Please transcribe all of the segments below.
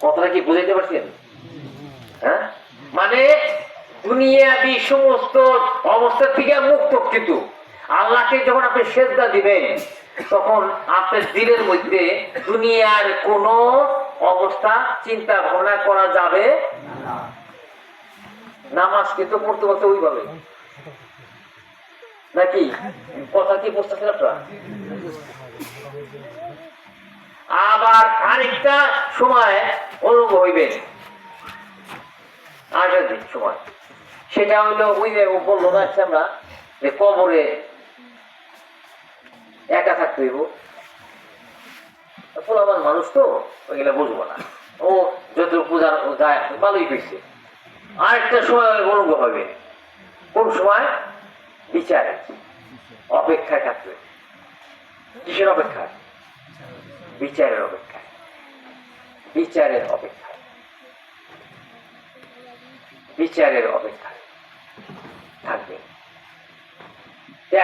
কথাটা কি বুঝাইতে পারছেন? হ্যাঁ, মানে দুনিয়াবি সমস্ত অবস্থা থেকে মুক্ত, কিন্তু আল্লাহকে যখন আপনি সেজদা দিবেন তখন আপনার দিলের মধ্যে দুনিয়ার কোন অবস্থা চিন্তা ভাবনা করা যাবে না। নামাজ কিন্তু পড়তে বলতে ওইভাবে নাকি? কথা কি বুঝতেছেন আপনারা? আবার আরেকটা সময় অনুভব হইবেন, আরেকটা দিন সময়, সেটা হইলো ওই যে বললো না আমরা যে কবরে একা থাকতে হইব। আমার মানুষ তো ওইগুলা বুঝবো না, ও যত পূজার যায় ভালোই হয়েছে। আরেকটা সময় অনুভব হবে, কোন সময়? বিচারে অপেক্ষায় থাকবে। কিসের অপেক্ষায়? বিচারের অপেক্ষায়। বিচারের অপেক্ষায়, বিচারের অপেক্ষায় থাকবেন।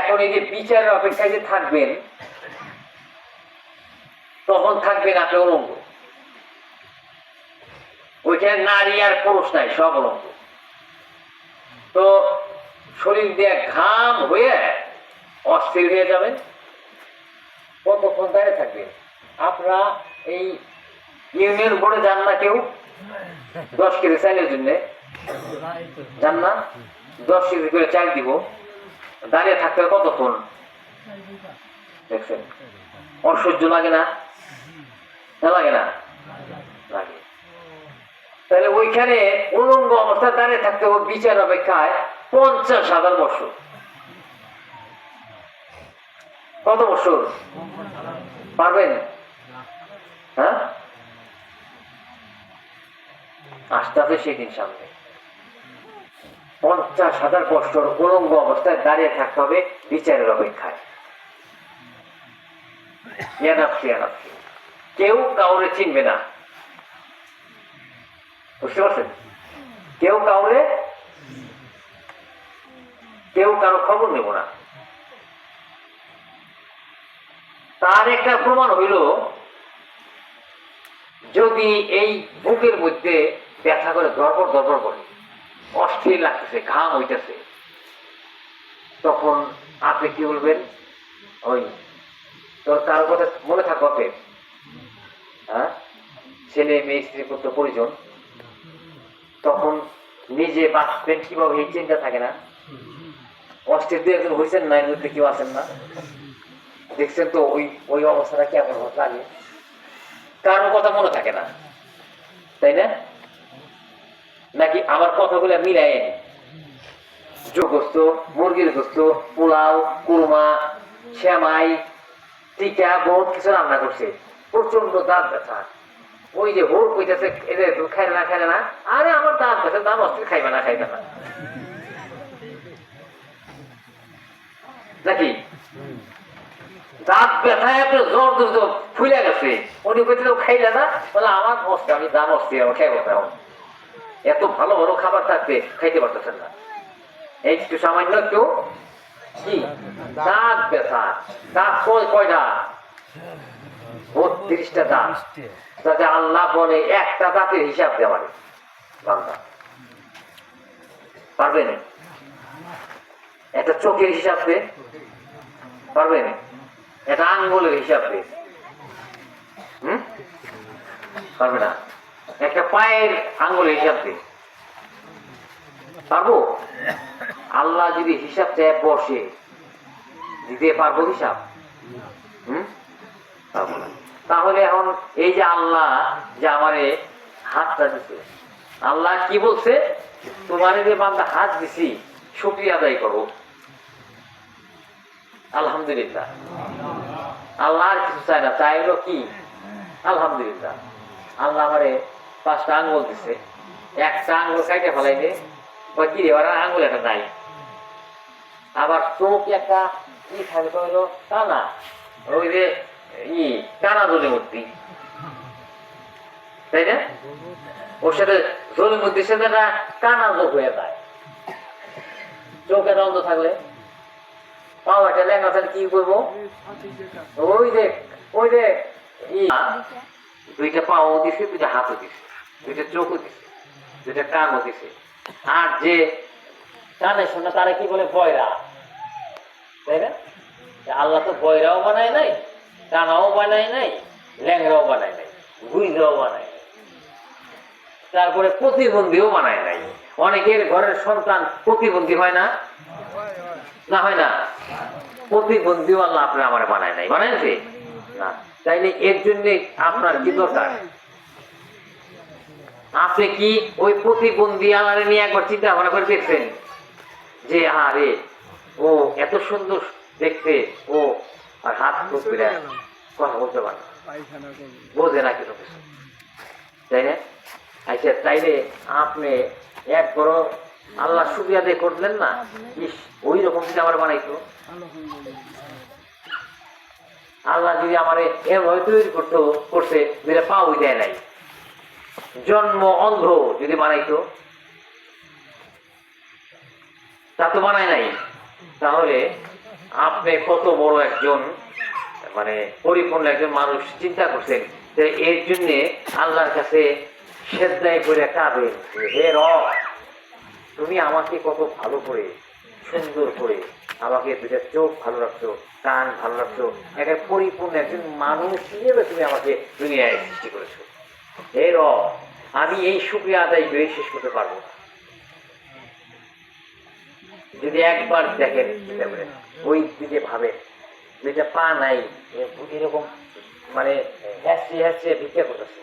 এখন এই যে বিচারের অপেক্ষায় যে থাকবেন, তখন থাকবেন আপনি অলঙ্গ। ওইখানে নারী আর পুরুষ নাই, সব অলঙ্গ। তো শরীর দিয়ে ঘাম হয়ে অস্থির হয়ে যাবেন। কতক্ষণ দাঁড়িয়ে থাকবেন? আপনারা এই ইউনিয়ন বোর্ডে যান না কেউ? 10 কেজি চাইলের জন্য যান না? 10 কেজি করে চাল দিব, দাঁড়িয়ে থাকতে কতক্ষণ দেখছেন? অসহ্য লাগে না? লাগে না? লাগে। তাহলে ওইখানে উলঙ্গ অবস্থায় দাঁড়িয়ে থাকতে হবে বিচার অপেক্ষায় 50,000 বছর। কত বছর পারবেন? হ্যাঁ, আসতে হবে সেদিন সামনে। 50,000 বছর উলঙ্গ অবস্থায় দাঁড়িয়ে থাকতে হবে বিচারের অপেক্ষায়। কেউ কাউরে চিনবে না, বুঝতে পারছেন? কেউ কারো খবর নেব না। তার একটা প্রমাণ হইল, যদি এই বুকের মধ্যে ব্যথা করে ধরপড় করে অস্থির লাগতেছে, ঘাম হইতেছে, তখন আপনি কি বলবেন? ওই তোর কারো কথা মনে থাকবে, হ্যাঁ, ছেলে মেয়ে স্ত্রী পুত্র পরিজন, তখন নিজে বাঁচবেন কিভাবে এই চিন্তা থাকে না? অস্থির দিয়ে একজন হয়েছেন না, এর মধ্যে কেউ আছেন না? দেখছেন তো ওই ওই অবস্থাটা কেমন লাগে? কারো কথা মনে থাকে না, তাই না? নাকি আমার কথাগুলো মিলাই যোগস্ত, মুরগির গোস্ত, পোলাও, কুরমা, শ্যামাই, টিকা, বহুত কিছু রান্না করছে, প্রচন্ড দাঁত ব্যথা। ওই যে হোর কইতেছে খাইলে না, আরে আমার দাঁত ব্যথা, দাঁত অস্থির, খাইবে না নাকি? দাঁত ব্যথায় আপনার জ্বর দ্রুত ফুলে গেছে, উনি কইতে খাইলে না, বলে আমার অস্থি, আমি দাঁত অস্থির, আমার খাইব না। এত ভালো ভালো খাবার থাকতে খাইতে পারতেছেন না, এই একটু সামান্য একটু কি দাঁত ব্যথা। দাঁত কয়টা? 32টা দাঁত। যাতে আল্লাহ বলে একটা দাঁতের হিসাব দেওয়ার বান্দা পারবেন? একটা চোখের হিসাব দে পারবেন? একটা আঙ্গুলের হিসাব দে পারবে না? একটা পায়ের আঙ্গুলের হিসাব দে পারবো? আল্লাহ যদি হিসাব চায় বসে, দিতে পারবো হিসাব? পারবো না। তাহলে এখন এই যে আল্লাহ যে আমারে হাতটা দিছে, আল্লাহ কি বলছে? তোমার যে বান্দা হাত দিছি, শুকরিয়া আদায় করো। আলহামদুলিল্লাহ। আল্লাহ আর কিছু চায় না, চাই হলো কি? আলহামদুলিল্লাহ। আল্লাহ আমারে 5টা আঙ্গুল দিছে, একটা আঙ্গুল কাইটে ফেলাইলে বা কি রে, আঙ্গুল একটা নাই। আবার চোখ একটা কি খাবে হইলো টানা, ওই যে টানা জলিমূর্তি, তাই না? ওর সাথে জলিমূর্তির সাথে টানা চোখ হয়ে যায়। চোখ একটা অন্ধ থাকলে, পাও একটা লেখা থাকলে কি করবো? ওই যে দুইটা পাও দিছে, দুইটা হাতও দিছে, দুইটা চোখও দিছে, দুইটা কানও দিছে। আর যে কানে শোনা তারা কি বলে বয়রা, তাই না? আল্লাহ তো বয়রাও বানায় নাই, কানাও বানায় নাই, ল্যাংরাও বানায় নাই, গুইজাও বানায় নাই, তারপরে প্রতিবন্ধীও বানায় নাই। অনেকের ঘরের সন্তান প্রতিবন্ধী হয় না, না হয় না? প্রতিবন্ধীও আল্লাহ আপনার আমার বানায় নাই, বানাইছে না। তাইলে এর জন্য আপনার কি দরকার? আপনি কি ওই প্রতিবন্ধী আল্লাহ নিয়ে একবার চিন্তা ভাবনা করে দেখছেন যে আরে ও এত সুন্দর দেখতে, ও আর হাত করে কথা বলতে পারে, বোঝে না কিছু কিছু, তাই না? আচ্ছা, তাইলে আপনি এক বড় আল্লাহ শুকরিয়া আদায় করলেন না? ইস, ওই রকম যদি আমার বানাইতো, আল্লাহ যদি আমার এভাবে তৈরি করছে যেটা পাওয়া দেয় নাই, জন্ম অন্ধ যদি বানাইতো, তা তো বানায় নাই। তাহলে আপনি কত বড় একজন মানে পরিপূর্ণ একজন মানুষ চিন্তা করছেন। এর জন্য আল্লাহর কাছে সেজদায় করে কাঁদে, হে রব, তুমি আমাকে কত ভালো করে সুন্দর করে আমাকে দুটা চোখ ভালো রাখছো, কান ভালো রাখছো, একটা পরিপূর্ণ একজন মানুষ হিসেবে তুমি আমাকে দুনিয়ায় সৃষ্টি করেছো। হে রব, আমি এই শুকরিয়া আদায় করে শেষ করতে পারবো না। যদি একবার দেখেন ওই দিকে ভাবে, যেটা পা নাই এরকম মানে হ্যাঁচিয়ে ভিক্ষা করতেছে,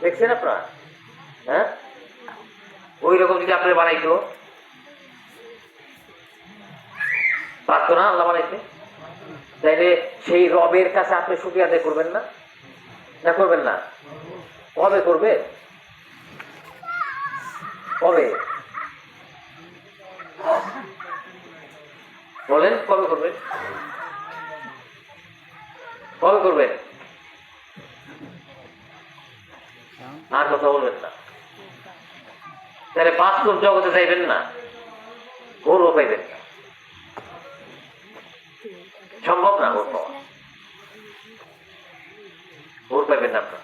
দেখছেন আপনারা? হ্যাঁ, ওই রকম যদি আপনার বানাইতো, পারতো না আল্লাহ বানাইতে? তাইলে সেই রবের কাছে আপনি শুকরিয়া আদায় করবেন না? না করবেন না? কবে করবে? কবে বলেন, কবে করবেন? কবে করবেন? আর কথা বলবেন না। তাহলে বাস্তব জগতে যাইবেন না, গৌরব পাইবেন না, সম্ভব না। গৌর পাওয়া, গৌর পাইবেন না আপনার।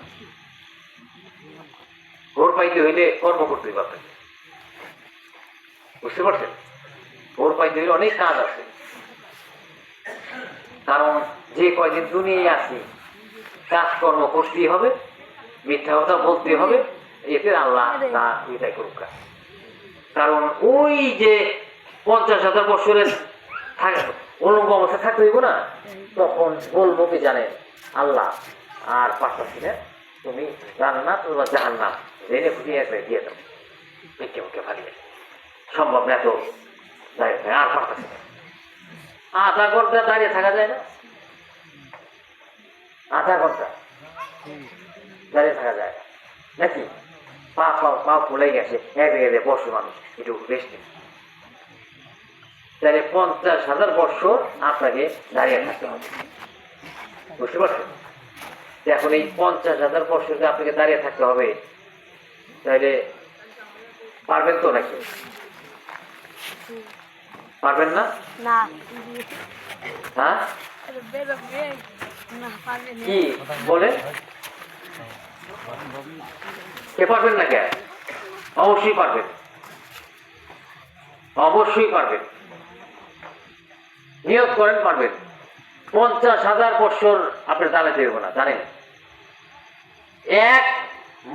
গৌর পাইতে হইলে কর্ম করতে হবে আপনাকে, বুঝতে পারছেন? গৌর পাইতে হইলে অনেক কাজ আছে। কারণ যে কয়দিন দুনিয়ায় আছি, কাজকর্ম করতেই হবে, মিথ্যা কথা বলতে হবে, এতে আল্লাহ তা এটাই করুক। কারণ ওই যে 50,000 বছরের উলঙ্গ অবস্থা থাকতে হইব না, তখন বলবো কি জানেন, আল্লাহ আর পারতাছি না, তুমি জান্নাত অথবা জাহান্নাম জেনে খুঁজে দিয়ে দাও, মুখে মুখে ফালিয়ে সম্ভব না, তো আর পারতাছি না। আধা ঘন্টা দাঁড়িয়ে থাকা যায় না? আধা ঘন্টা দাঁড়িয়ে থাকা যায় নাকি? পা ফুলে গেছে, এক জায়গায় বসে মানুষ একটু রেস্ট নেই। তাহলে 50,000 বছর আপনাকে দাঁড়িয়ে থাকতে হবে, বুঝতে পারছেন? এখন এই 50,000 বছরকে আপনাকে দাঁড়িয়ে থাকতে হবে, তাহলে পারবেন তো নাকি? পারবেন না? হ্যাঁ, কি বলে? কে পারবেন না? কে? অবশ্যই পারবেন, অবশ্যই পারবেন। নিয়োগ করেন পারবেন। 50,000 বছর আপনি দাঁড়াতে দেবো না, জানেন? এক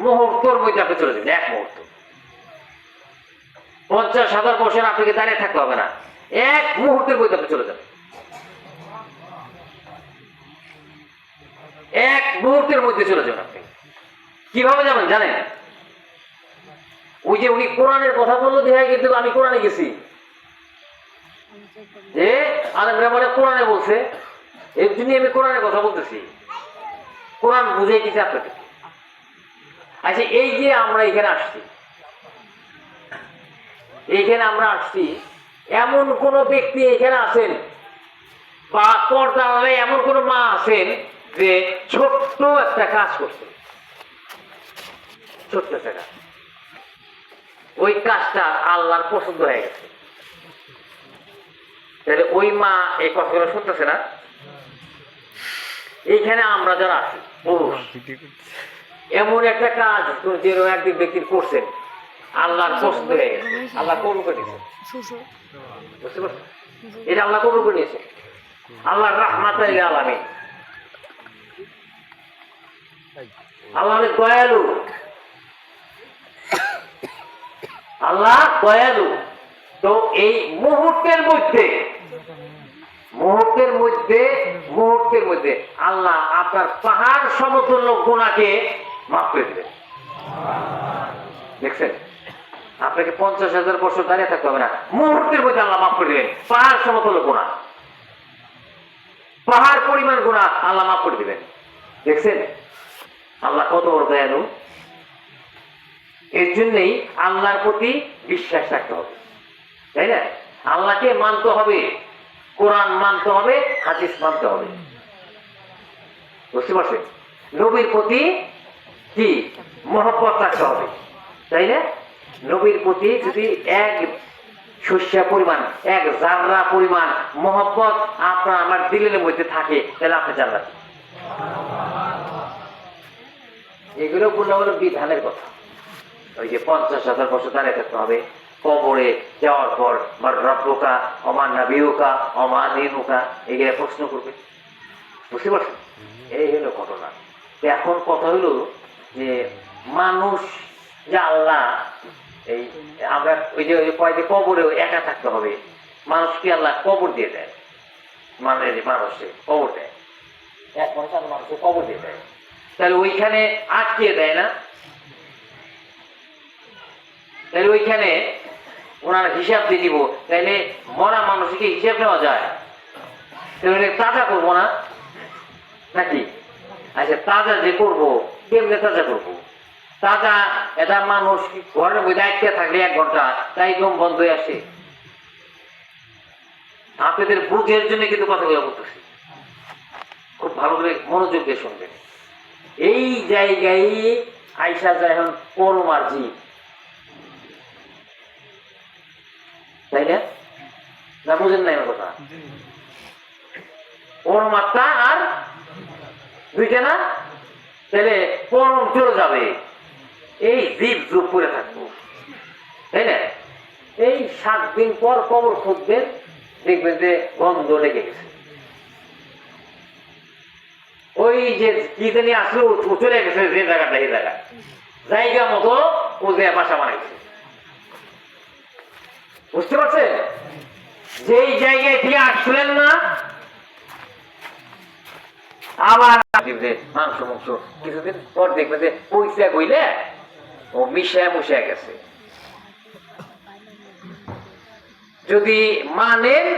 মুহূর্তর মধ্যে আপনি চলে যাবেন, এক মুহূর্ত। 50,000 বছর আপনাকে দাঁড়িয়ে থাকতে হবে না, এক মুহূর্তের মধ্যে আপনি চলে যাবেন। এক মুহূর্তের মধ্যে চলে যাবেন আপনি। কিভাবে যাবেন জানেন? ওই যে উনি কোরআনের কথা বললো, দেখা কিন্তু আমি কোরআনে গেছি, যে আলেমরা বলে কোরআনে বলছে, এর জন্য আমি কোরআনের কথা বলতেছি, কোরআন বুঝে দিতে আপনাকে। আচ্ছা, এই যে আমরা এখানে আসছি, এইখানে আমরা আসছি, এমন কোন ব্যক্তি এখানে আছেন বা পর্দায় এমন কোন মা আছেন যে ছোট্ট একটা কাজ করছে, ছোট্ট একটা কাজ, ওই কাজটা আল্লাহর পছন্দ হয়ে গেছে, তাহলে ওই মা এই কথাগুলো শুনতেছে না? এইখানে আমরা যারা আছি পুরুষ, এমন একটা কাজ যেরকম একদিন ব্যক্তির করছেন, আল্লাহর পছন্দ হয়ে গেছে, আল্লাহ কবুল করে নিয়েছে। বুঝতে পারছেন? এটা আল্লাহ কবুল করে নিয়েছে, আল্লাহর রাহমাতুল লিল আলামিন। আল্লাহ অনেক দয়ালু, আল্লাহ দয়ালু। তো এই মুহূর্তের মধ্যে আল্লাহ আপনার পাহাড় সমতুল্য গুনাহকে মাফ করে দেবেন। দেখছেন, আপনাকে 50,000 বছর দাঁড়িয়ে থাকতে হবে না, মুহূর্তের মধ্যে আল্লাহ মাফ করে দেবেন। পাহাড় সমতুল্য গুনাহ, পাহাড় পরিমাণ গুনাহ আল্লাহ মাফ করে দেবেন। দেখছেন আল্লাহ কত বড় দয়ালু। এর জন্যই আল্লাহর প্রতি বিশ্বাস রাখতে হবে, তাই না? আল্লাহকে মানতে হবে, কোরআন মানতে হবে, হাদিস মানতে হবে। বুঝতে পারছেন? নবীর প্রতি কি মহব্বত রাখতে হবে, তাই না? নবীর প্রতি যদি এক শস্যা পরিমাণ, এক জাররা পরিমাণ মহব্বত আপনার আমার দিলের মধ্যে থাকে, তাহলে আপনি জান্নাত। এগুলো বললে হলো বিধানের কথা। ওই যে 50,000 বছর দাঁড়িয়ে থাকতে হবে, কবরে যাওয়ার পর রব্বুকা অমান নাবিউকা অমান দিনুকা, এগুলো প্রশ্ন করবে। বুঝতে পারছেন? এই হলো ঘটনা। এখন কথা হলো যে মানুষ যে আল্লাহ, এই আমরা ওই যে কয়েকদিন কবরে একা থাকতে হবে, মানুষকে আল্লাহ কবর দিয়ে দেয়, মানুষকে কবর দেয়, এক মানুষকে কবর দিয়ে দেয়। তাহলে ওইখানে আটকে দেয় না, তাহলে ওইখানে ওনার হিসাব দিয়ে দিব। তাইলে মরা মানুষকে হিসাব নেওয়া যায়? তাহলে তাজা করবো না নাকি? আচ্ছা, তাজা যে করবো, কেমনে তাজা করবো? তাজা এটা মানুষ ঘরের মধ্যে আটকে থাকলে 1 ঘন্টা, তাই দম বন্ধ হয়ে আসে। আপনাদের বুঝের জন্য কিন্তু কথাগুলো বলতেছি, খুব ভালো করে মনোযোগ দিয়ে শুনবেন। এই জায়গায় আইসা যায় এখন পরমার জীব, তাই না? না বুঝেন নাই আমার কথা? পরমাত্মা আর দুইটা না, তাহলে পরম চলে যাবে, এই জীব যুগ করে থাকবো, তাই না? এই 7 দিন পর কবর খুঁজবেন, দেখবেন যে গন্ধ লেগে গেছে। ওই যে কি জানি আসলে চলে গেছে, যে জায়গাটা এই জায়গা মতো ও যে বাসা বানাইছে। বুঝতে পারছেন? যেই জায়গায় থেকে আসলেন না, আবার মাংস মাংস কিছুদিন পর দেখবেন যে পয়সা গইলে ও মিশায় মুশায় গেছে। যদি মানেন